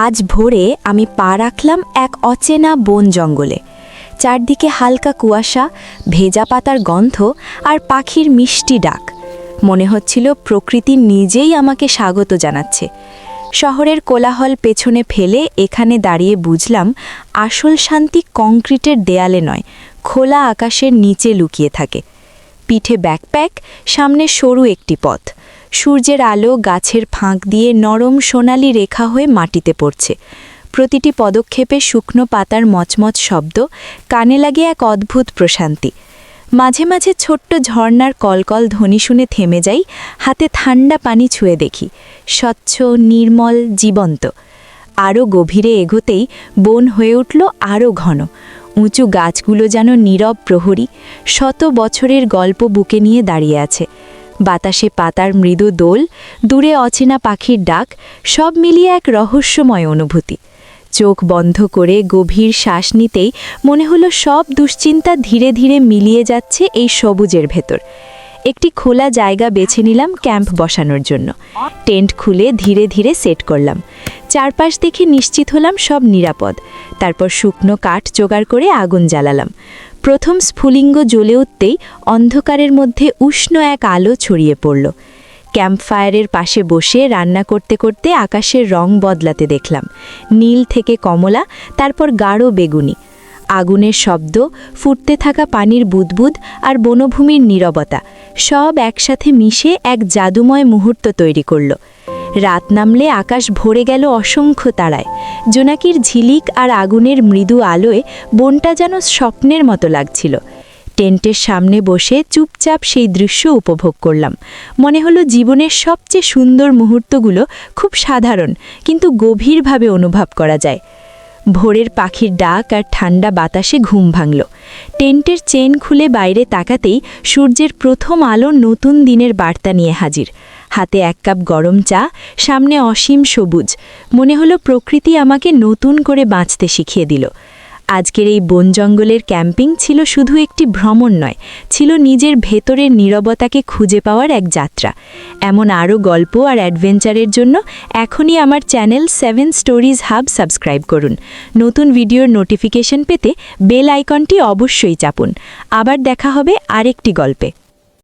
আজ ভোরে আমি পা রাখলাম এক অচেনা বন জঙ্গলে। চারদিকে হালকা কুয়াশা, ভেজা পাতার গন্ধ আর পাখির মিষ্টি ডাক। মনে হচ্ছিল প্রকৃতি নিজেই আমাকে স্বাগত জানাচ্ছে। শহরের কোলাহল পেছনে ফেলে এখানে দাঁড়িয়ে বুঝলাম আসল শান্তি কংক্রিটের দেয়ালে নয়, খোলা আকাশের নিচে লুকিয়ে থাকে। পিঠে ব্যাকপ্যাক, সামনে সরু একটি পথ। সূর্যের আলো গাছের ফাঁক দিয়ে নরম সোনালি রেখা হয়ে মাটিতে পড়ছে। প্রতিটি পদক্ষেপে শুকনো পাতার মচমচ শব্দ, কানে লাগে এক অদ্ভুত প্রশান্তি। মাঝে মাঝে ছোট্ট ঝর্ণার কলকল ধ্বনি শুনে থেমে যাই, হাতে ঠান্ডা পানি ছুঁয়ে দেখি, স্বচ্ছ, নির্মল, জীবন্ত। আরও গভীরে এগোতেই বন হয়ে উঠল আরও ঘন। উঁচু গাছগুলো যেন নীরব প্রহরী, শত বছরের গল্প বুকে নিয়ে দাঁড়িয়ে আছে। বাতাসে পাতার মৃদু দোল, দূরে অচেনা পাখির ডাক, সব মিলিয়ে এক রহস্যময় অনুভূতি। চোখ বন্ধ করে গভীর শ্বাস নিতেই মনে হলো সব দুশ্চিন্তা ধীরে ধীরে মিলিয়ে যাচ্ছে এই সবুজের ভেতর। একটি খোলা জায়গা বেছে নিলাম ক্যাম্প বসানোর জন্য। টেন্ট খুলে ধীরে ধীরে সেট করলাম। চারপাশ দেখে নিশ্চিত হলাম সব নিরাপদ। তারপর শুকনো কাঠ জোগাড় করে আগুন জ্বালালাম। প্রথম স্ফুলিঙ্গ জ্বলে উঠতেই অন্ধকারের মধ্যে উষ্ণ এক আলো ছড়িয়ে পড়ল। ক্যাম্পফায়ারের পাশে বসে রান্না করতে করতে আকাশের রং বদলাতে দেখলাম, নীল থেকে কমলা, তারপর গাঢ় বেগুনি। আগুনের শব্দ, ফুটতে থাকা পানির বুদবুদ আর বনভূমির নীরবতা সব একসাথে মিশে এক জাদুময় মুহূর্ত তৈরি করল। রাত নামলে আকাশ ভরে গেল অসংখ্য তারায়। জোনাকির ঝিলিক আর আগুনের মৃদু আলোয় বনটা যেন স্বপ্নের মতো লাগছিল। টেন্টের সামনে বসে চুপচাপ সেই দৃশ্য উপভোগ করলাম। মনে হলো জীবনের সবচেয়ে সুন্দর মুহূর্তগুলো খুব সাধারণ, কিন্তু গভীরভাবে অনুভব করা যায়। ভোরের পাখির ডাক আর ঠান্ডা বাতাসে ঘুম ভাঙল। টেন্টের চেন খুলে বাইরে তাকাতেই সূর্যের প্রথম আলো নতুন দিনের বার্তা নিয়ে হাজির। হাতে এক কাপ গরম চা, সামনে অসীম সবুজ। মনে হলো প্রকৃতি আমাকে নতুন করে বাঁচতে শিখিয়ে দিল। আজকের এই বন জঙ্গলের ক্যাম্পিং ছিল শুধু একটি ভ্রমণ নয়, ছিল নিজের ভেতরের নীরবতাকে খুঁজে পাওয়ার এক যাত্রা। এমন আরও গল্প আর অ্যাডভেঞ্চারের জন্য এখনই আমার চ্যানেল 7 স্টোরিজ হাব সাবস্ক্রাইব করুন। নতুন ভিডিওর নোটিফিকেশন পেতে বেল আইকনটি অবশ্যই চাপুন। আবার দেখা হবে আরেকটি গল্পে।